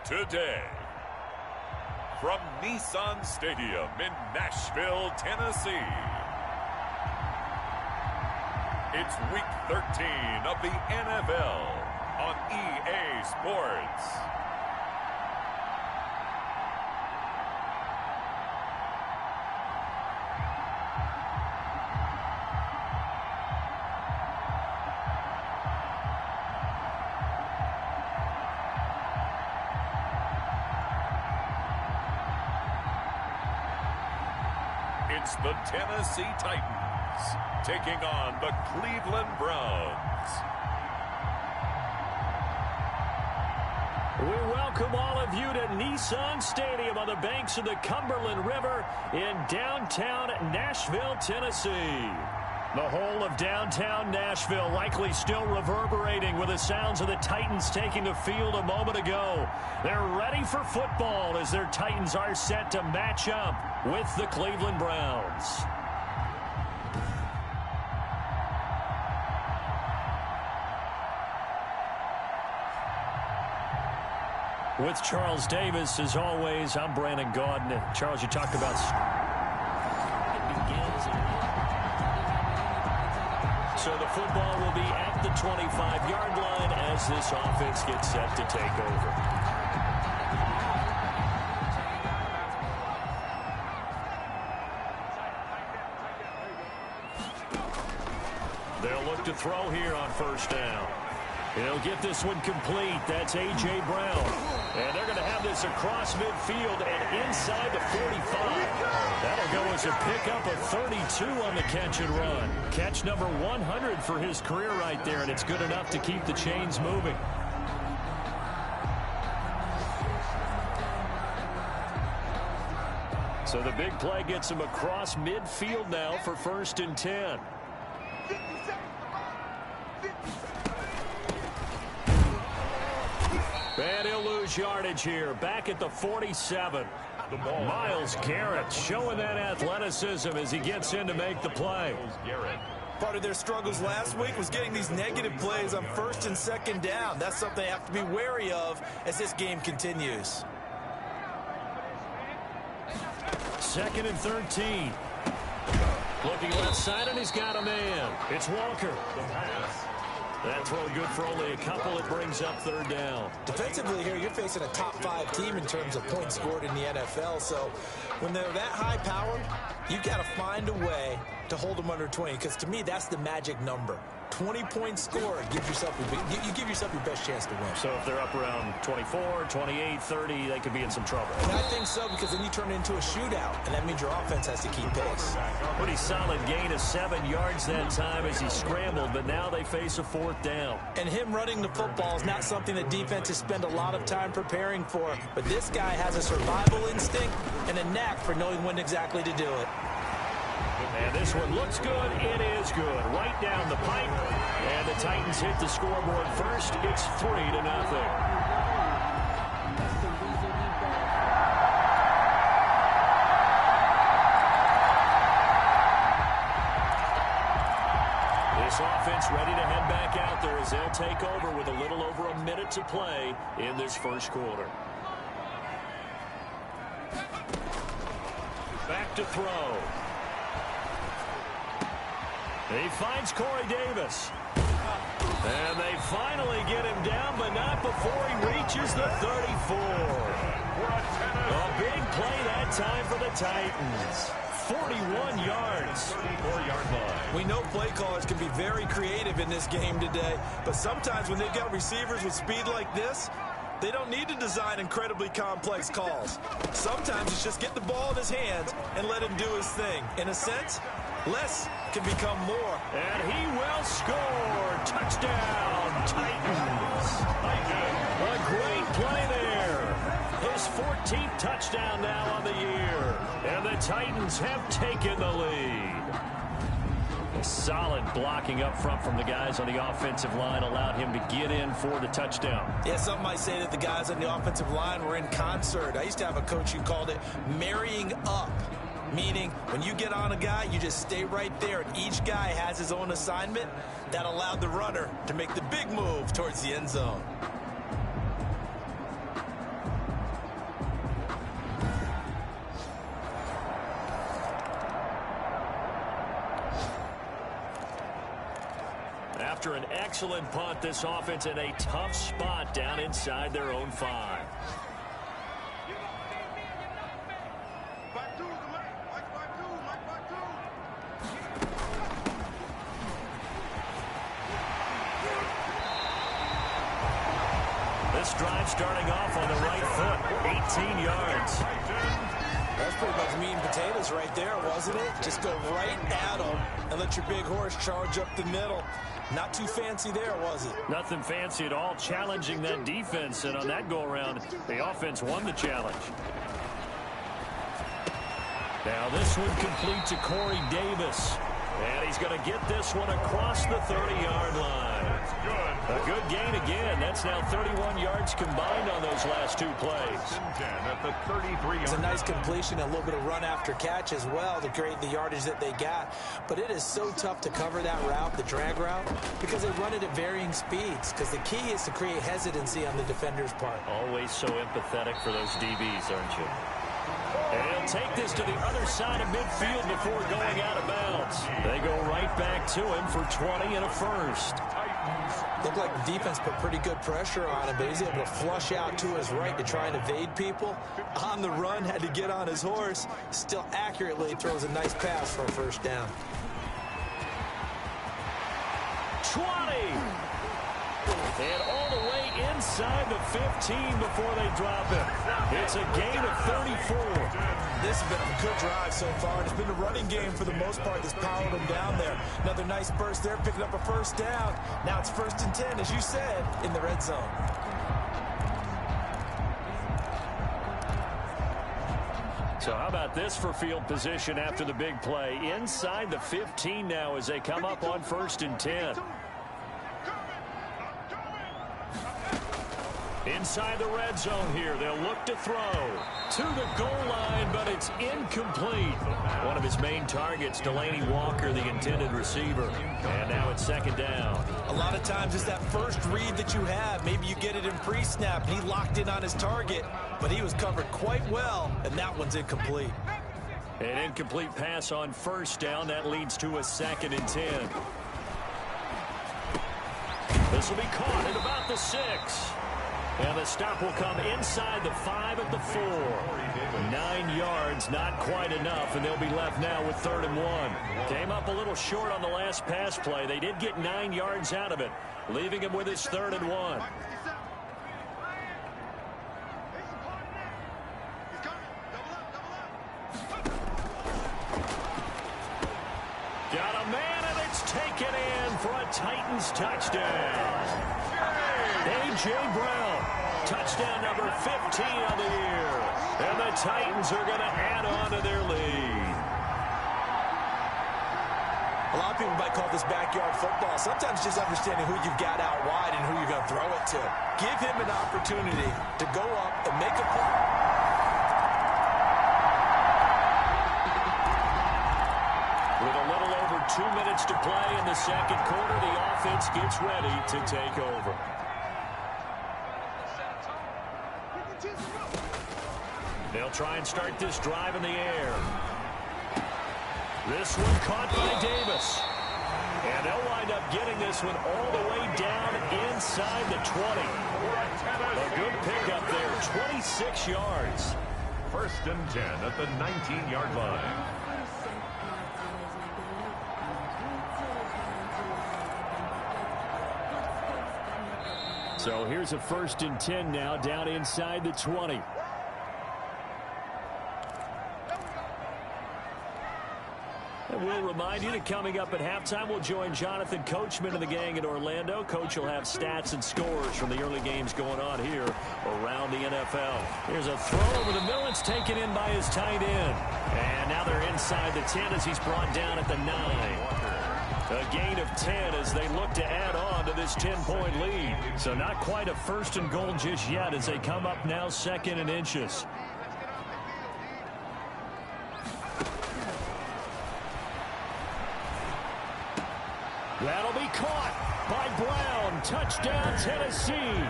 Today, from Nissan Stadium in Nashville, Tennessee, it's Week 13 of the NFL on EA Sports. It's the Tennessee Titans taking on the Cleveland Browns. We welcome all of you to Nissan Stadium on the banks of the Cumberland River in downtown Nashville, Tennessee. The whole of downtown Nashville likely still reverberating with the sounds of the Titans taking the field a moment ago. They're ready for football as their Titans are set to match up with the Cleveland Browns. With Charles Davis, as always, I'm Brandon Gaudin. Charles, you talked about... So the football will be at the 25-yard line as this offense gets set to take over. They'll look to throw here on first down. He'll get this one complete. That's A.J. Brown. And they're going to have this across midfield and inside the 45. That'll go as a pickup of 32 on the catch and run. Catch number 100 for his career right there, and it's good enough to keep the chains moving. So the big play gets him across midfield now for 1st and 10. And he'll lose yardage here. Back at the 47. Myles Garrett showing that athleticism as he gets in to make the play. Part of their struggles last week was getting these negative plays on 1st and 2nd down. That's something they have to be wary of as this game continues. 2nd and 13. Looking left side, and he's got a man. It's Walker. That throw good for only a couple. It brings up 3rd down. Defensively here, you're facing a top 5 team in terms of points scored in the NFL. So when they're that high powered, you got to find a way to hold them under 20. Because to me, that's the magic number. 20 points scored gives yourself you give yourself your best chance to win. So if they're up around 24, 28, 30, they could be in some trouble. And I think so, because then you turn it into a shootout, and that means your offense has to keep pace. Pretty solid gain of 7 yards that time as he scrambled, but now they face a 4th down. And him running the football is not something that defenses spend a lot of time preparing for, but this guy has a survival instinct and a knack for knowing when exactly to do it. And this one looks good. It is good. Right down the pipe. And the Titans hit the scoreboard first. It's 3-0. This offense ready to head back out there as they'll take over with a little over a minute to play in this first quarter. Back to throw. He finds Corey Davis. And they finally get him down, but not before he reaches the 34. A big play that time for the Titans. 41 yards. 34-yard line. We know play callers can be very creative in this game today, but sometimes when they've got receivers with speed like this, they don't need to design incredibly complex calls. Sometimes it's just get the ball in his hands and let him do his thing. In a sense, less can become more. And he will score. Touchdown, Titans. A great play there. His 14th touchdown now on the year. And the Titans have taken the lead. Solid blocking up front from the guys on the offensive line allowed him to get in for the touchdown. Yeah, some might say that the guys on the offensive line were in concert. I used to have a coach who called it marrying up, meaning when you get on a guy, you just stay right there, and each guy has his own assignment. That allowed the runner to make the big move towards the end zone. after an excellent punt, this offense in a tough spot down inside their own 5. This drive starting off on the right foot, 18 yards. That's pretty much meat and potatoes right there, wasn't it? Just go right at them and let your big horse charge up the middle. Not too fancy there, was it? Nothing fancy at all, challenging that defense. And on that go-around, the offense won the challenge. Now this one complete to Corey Davis. And he's going to get this one across the 30-yard line. That's good. A good gain again. That's now 31 yards combined on those last 2 plays. 10 at the 33-yard. It's a nice completion, a little bit of run after catch as well to create the yardage that they got. But it is so tough to cover that route, the drag route, because they run it at varying speeds. Because the key is to create hesitancy on the defender's part. Always so empathetic for those DBs, aren't you? And he'll take this to the other side of midfield before going out of bounds. They go right back to him for 20 and a first. Looked like the defense put pretty good pressure on him, but he's able to flush out to his right to try and evade people. On the run, had to get on his horse. Still accurately throws a nice pass for a first down. 20! And all the way inside the 15 before they drop it. It's a gain of 34. This has been a good drive so far. It's been a running game for the most part that's powered them down there. Another nice burst there, picking up a first down. Now it's 1st and 10, as you said, in the red zone. So how about this for field position after the big play? Inside the 15 now as they come up on 1st and 10. Inside the red zone here. They'll look to throw to the goal line, but it's incomplete. One of his main targets, Delaney Walker, the intended receiver. And now it's 2nd down. A lot of times it's that first read that you have. Maybe you get it in pre-snap, and he locked in on his target, but he was covered quite well, and that one's incomplete. An incomplete pass on 1st down. That leads to a 2nd and 10. This will be caught at about the 6. And the stop will come inside the 5 at the 4. 9 yards, not quite enough, and they'll be left now with 3rd and 1. Came up a little short on the last pass play. They did get 9 yards out of it, leaving him with his 3rd and 1. Got a man, and it's taken in for a Titans touchdown. A.J. Brown, touchdown number 15 on the year. And the Titans are going to add on to their lead. A lot of people might call this backyard football. Sometimes just understanding who you've got out wide and who you're going to throw it to. Give him an opportunity to go up and make a play. With a little over 2 minutes to play in the 2nd quarter, the offense gets ready to take over. They'll try and start this drive in the air. This one caught by Davis. And they'll wind up getting this one all the way down inside the 20. A good pickup there, 26 yards. 1st and 10 at the 19-yard line. So here's a 1st and 10 now down inside the 20. And we'll remind you that coming up at halftime, we'll join Jonathan Coachman and the gang in Orlando. Coach will have stats and scores from the early games going on here around the NFL. Here's a throw over the middle. It's taken in by his tight end. And now they're inside the 10 as he's brought down at the 9. A gain of 10 as they look to add on to this 10-point lead. So not quite a 1st and goal just yet as they come up now 2nd and inches. That'll be caught by Brown. Touchdown, Tennessee.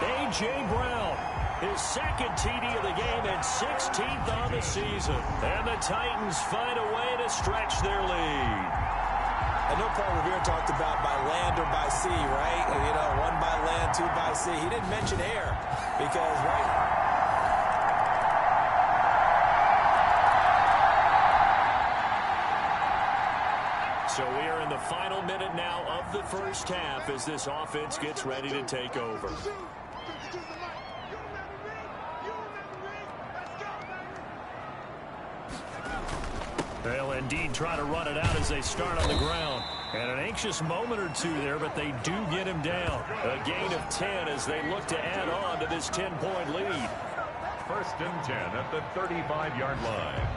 A.J. Brown, his 2nd TD of the game and 16th on the season. And the Titans find a way to stretch their lead. I know Paul Revere talked about by land or by sea, right? You know, one by land, two by sea. He didn't mention air because, right? So we are in the final minute now of the first half as this offense gets ready to take over. They'll indeed try to run it out as they start on the ground. And an anxious moment or two there, but they do get him down. A gain of 10 as they look to add on to this 10-point lead. 1st and 10 at the 35-yard line.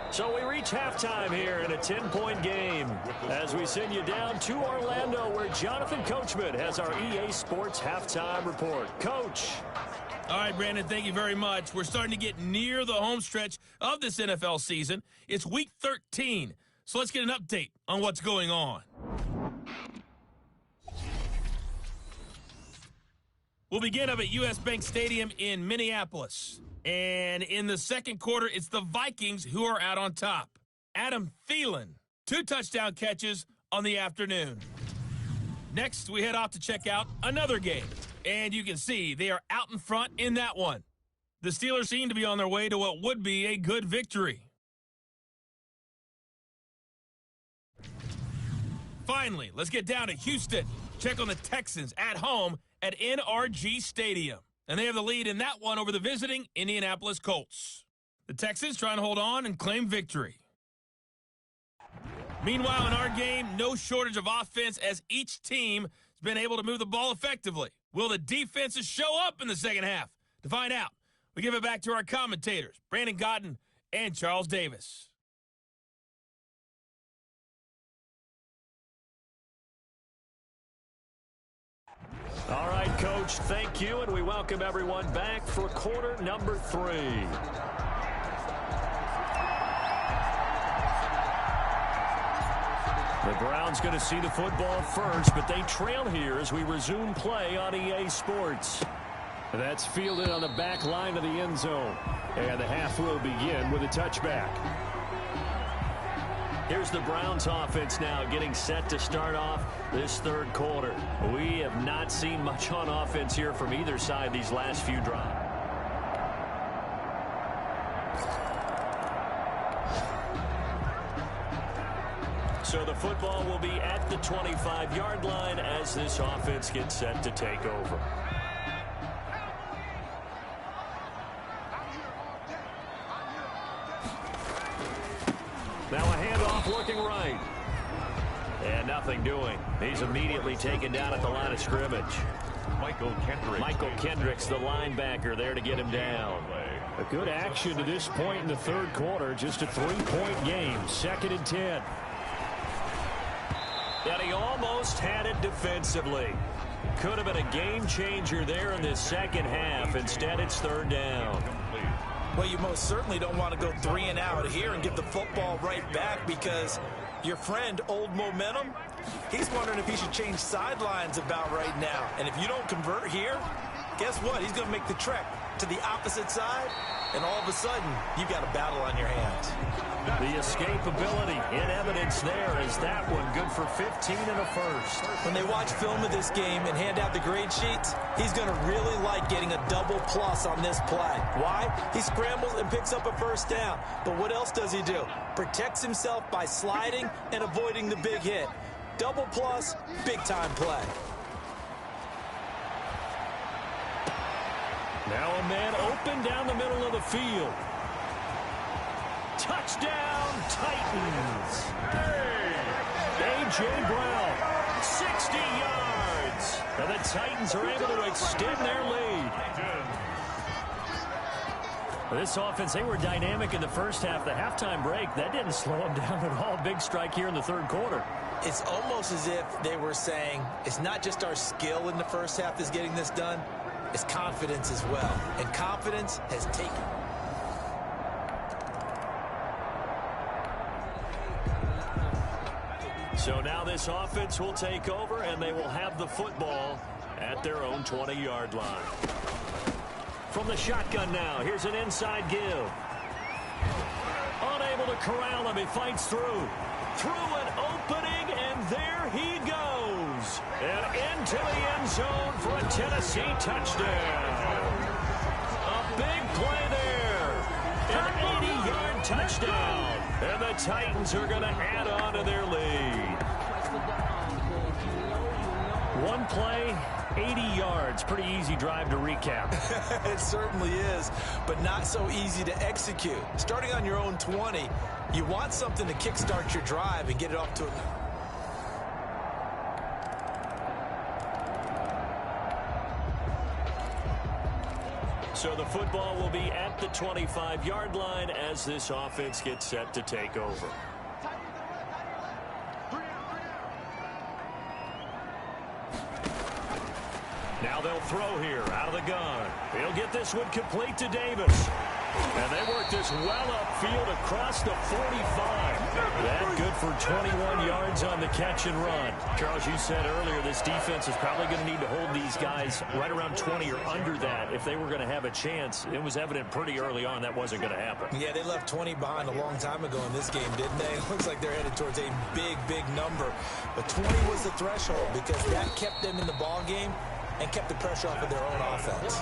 So we reach halftime here in a 10-point game as we send you down to Orlando where Jonathan Coachman has our EA Sports halftime report. Coach. All right, Brandon, thank you very much. We're starting to get near the home stretch of this NFL season. It's week 13, so let's get an update on what's going on. We'll begin up at U.S. Bank Stadium in Minneapolis. And in the second quarter, it's the Vikings who are out on top. Adam Thielen, 2 touchdown catches on the afternoon. Next, we head off to check out another game. And you can see they are out in front in that one. The Steelers seem to be on their way to what would be a good victory. Finally, let's get down to Houston. Check on the Texans at home at NRG Stadium. And they have the lead in that one over the visiting Indianapolis Colts. The Texans trying to hold on and claim victory. Meanwhile, in our game, no shortage of offense as each team has been able to move the ball effectively. Will the defenses show up in the second half? To find out, we give it back to our commentators, Brandon Godden and Charles Davis. All right, Coach, thank you, and we welcome everyone back for quarter number 3. The Browns going to see the football first, but they trail here as we resume play on EA Sports. That's fielded on the back line of the end zone, and the half will begin with a touchback. Here's the Browns offense now getting set to start off this third quarter. We have not seen much on offense here from either side these last few drives. So the football will be at the 25-yard line as this offense gets set to take over. Now a handoff looking right. And nothing doing. He's immediately taken down at the line of scrimmage. Michael Kendricks, the linebacker, there to get him down. A good action to this point in the third quarter. Just a 3-point game. 2nd and 10. And he almost had it defensively. Could have been a game changer there in this second half. Instead, it's 3rd down. Well, you most certainly don't want to go 3 and out here and get the football right back because your friend, Old Momentum, he's wondering if he should change sidelines about right now. And if you don't convert here, guess what? He's going to make the trek to the opposite side, and all of a sudden, you've got a battle on your hands. The escapability in evidence there is that one good for 15 and a first. When they watch film of this game and hand out the grade sheets, he's going to really like getting a double plus on this play. Why? He scrambles and picks up a first down. But what else does he do? Protects himself by sliding and avoiding the big hit. Double plus, big time play. Now a man open down the middle of the field. Touchdown, Titans. A.J. Brown, 60 yards. And the Titans are able to extend their lead. This offense, they were dynamic in the first half. The halftime break, that didn't slow them down at all. Big strike here in the third quarter. It's almost as if they were saying, it's not just our skill in the first half that's getting this done, it's confidence as well. And confidence has taken. So now this offense will take over, and they will have the football at their own 20-yard line. From the shotgun now, here's an inside give. Unable to corral him, he fights through. Through an opening, and there he goes. And into the end zone for a Tennessee touchdown. A big play there. An 80-yard touchdown. And the Titans are going to add on to their lead. One play, 80 yards. Pretty easy drive to recap. It certainly is, but not so easy to execute. Starting on your own 20, you want something to kickstart your drive and get it off to a... So the football will be at the 25-yard line as this offense gets set to take over. Now they'll throw here out of the gun. He'll get this one complete to Davis. And they work this well upfield across the 45. That good for 21 yards on the catch and run. Charles, you said earlier this defense is probably going to need to hold these guys right around 20 or under that if they were going to have a chance. It was evident pretty early on that wasn't going to happen. Yeah, they left 20 behind a long time ago in this game, didn't they? It looks like they're headed towards a big, big number. But 20 was the threshold because that kept them in the ball game and kept the pressure off of their own offense.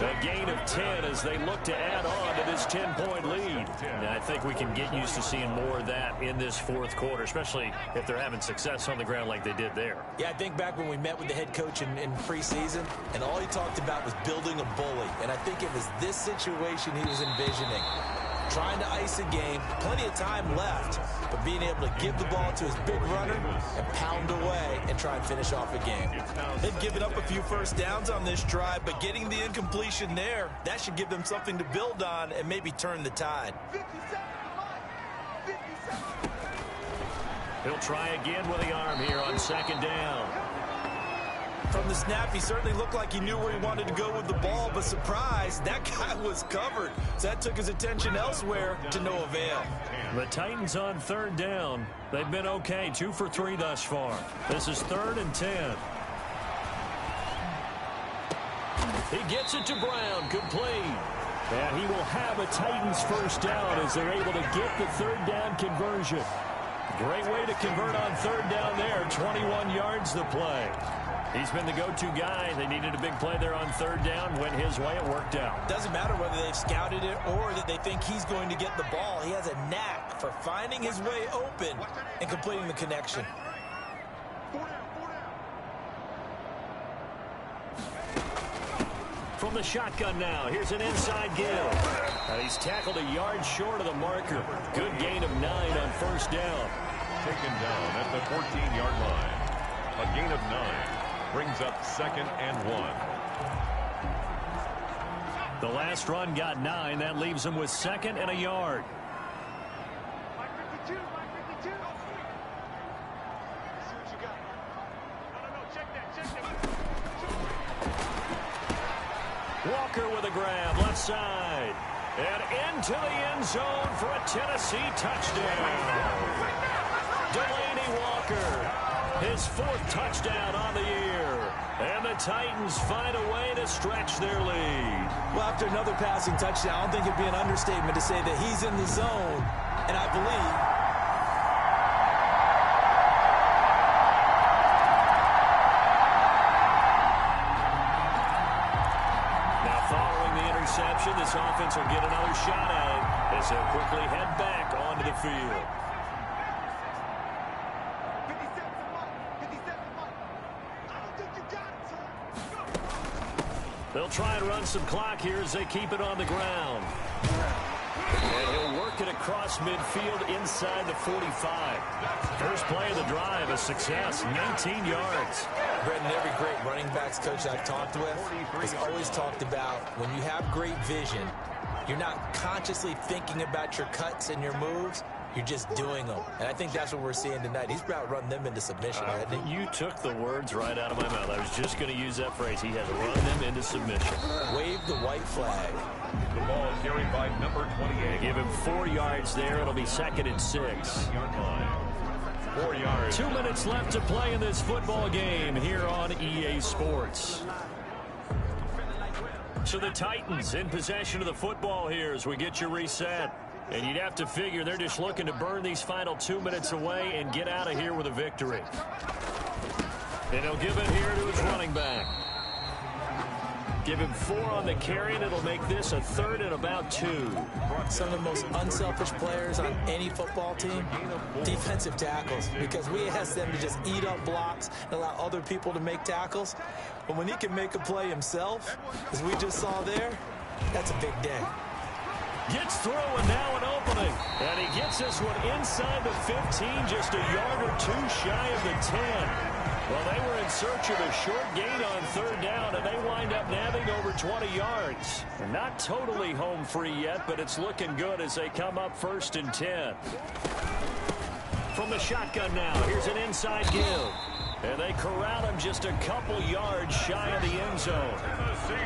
A gain of 10 as they look to add on to this 10-point lead. And I think we can get used to seeing more of that in this fourth quarter, especially if they're having success on the ground like they did there. Yeah, I think back when we met with the head coach in preseason, and all he talked about was building a bully. And I think it was this situation he was envisioning. Trying to ice a game, plenty of time left, but being able to give the ball to his big runner and pound away and try and finish off a game. They've given up a few first downs on this drive, but getting the incompletion there, that should give them something to build on and maybe turn the tide. He'll try again with the arm here on second down. From the snap, he certainly looked like he knew where he wanted to go with the ball, but surprise, that guy was covered. So that took his attention elsewhere to no avail. The Titans on third down. They've been okay, 2 for 3 thus far. This is 3rd and 10. He gets it to Brown, complete. And he will have a Titans first down as they're able to get the third down conversion. Great way to convert on third down there, 21 yards the play. He's been the go-to guy. They needed a big play there on third down. Went his way. It worked out. Doesn't matter whether they've scouted it or that they think he's going to get the ball. He has a knack for finding his way open and completing the connection. From the shotgun now, here's an inside give. He's tackled a yard short of the marker. Good gain of 9 on first down. Taken down at the 14-yard line. A gain of 9. Brings up 2nd and 1. The last run got 9. That leaves him with 2nd and a yard. Walker with a grab, left side. And into the end zone for a Tennessee touchdown. Delaney Walker. His 4th touchdown on the year. And the Titans find a way to stretch their lead. Well, after another passing touchdown, I don't think it'd be an understatement to say that he's in the zone. And I believe... Now following the interception, this offense will get another shot at it as they'll quickly head back onto the field. They'll try and run some clock here as they keep it on the ground. And he'll work it across midfield inside the 45. First play of the drive, a success, 19 yards. Brendan, every great running backs coach I've talked with has always talked about when you have great vision, you're not consciously thinking about your cuts and your moves. You're just doing them. And I think that's what we're seeing tonight. He's about run them into submission, hasn't he? You took the words right out of my mouth. I was just going to use that phrase. He has run them into submission. Wave the white flag. The ball carried by number 28. Give him 4 yards there. It'll be 2nd and 6. Yard line. 4 yards. 2 minutes left to play in this football game here on EA Sports. So the Titans in possession of the football here as we get you reset. And you'd have to figure they're just looking to burn these final 2 minutes away and get out of here with a victory. And he'll give it here to his running back. Give him 4 on the carry, and it'll make this a 3rd and about 2. Some of the most unselfish players on any football team, defensive tackles, because we ask them to just eat up blocks and allow other people to make tackles. But when he can make a play himself, as we just saw there, that's a big day. Gets through, and now an opening. And he gets this one inside the 15, just a yard or 2 shy of the 10. Well, they were in search of a short gain on 3rd down, and they wind up nabbing over 20 yards. They're not totally home free yet, but it's looking good as they come up 1st and 10. From the shotgun now, here's an inside give. And they corral him just a couple yards shy of the end zone.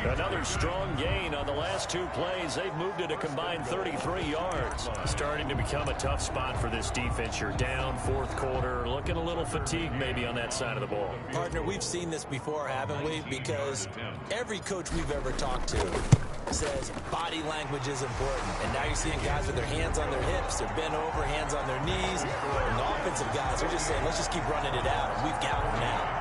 Another strong gain on the last 2 plays. They've moved it a combined 33 yards. Starting to become a tough spot for this defense. You're down 4th quarter, looking a little fatigued maybe on that side of the ball. Partner, we've seen this before, haven't we? Because every coach we've ever talked to says body language is important. And now you're seeing guys with their hands on their hips, they're bent over, hands on their knees. And the offensive guys are just saying, let's just keep running it out. And we've got them now.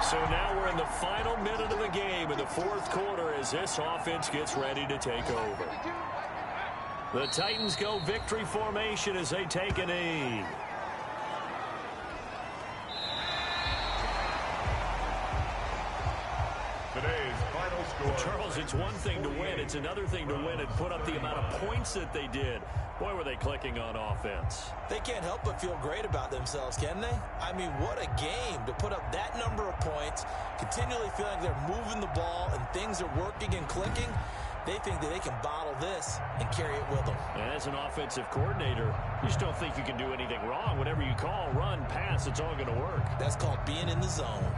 So now we're in the final minute of the game in the 4th quarter as this offense gets ready to take over. The Titans go victory formation as they take a knee. Today's final score. Charles, it's one thing to win. It's another thing to win and put up the amount of points that they did. Boy, were they clicking on offense. They can't help but feel great about themselves, can they? I mean, what a game to put up that number of points, continually feel like they're moving the ball and things are working and clicking. They think that they can bottle this and carry it with them. And as an offensive coordinator, you just don't think you can do anything wrong. Whatever you call, run, pass, it's all going to work. That's called being in the zone.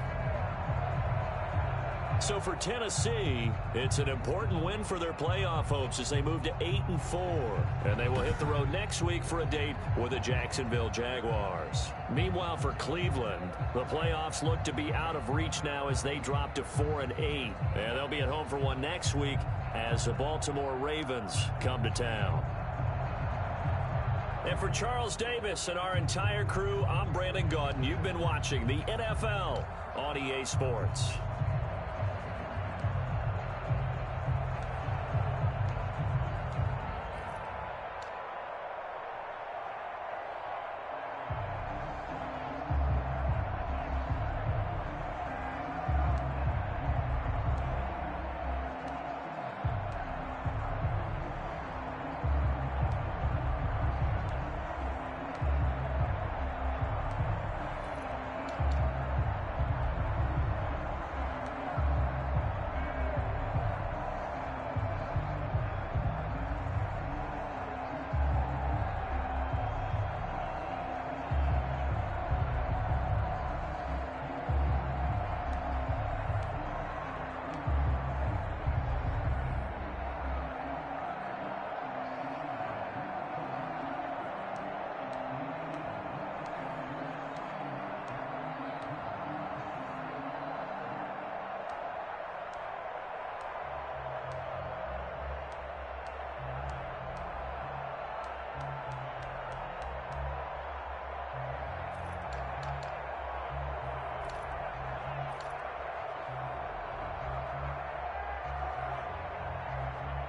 So for Tennessee, it's an important win for their playoff hopes as they move to 8-4. And they will hit the road next week for a date with the Jacksonville Jaguars. Meanwhile, for Cleveland, the playoffs look to be out of reach now as they drop to 4-8. And they'll be at home for one next week as the Baltimore Ravens come to town. And for Charles Davis and our entire crew, I'm Brandon Gaudin. You've been watching the NFL on EA Sports.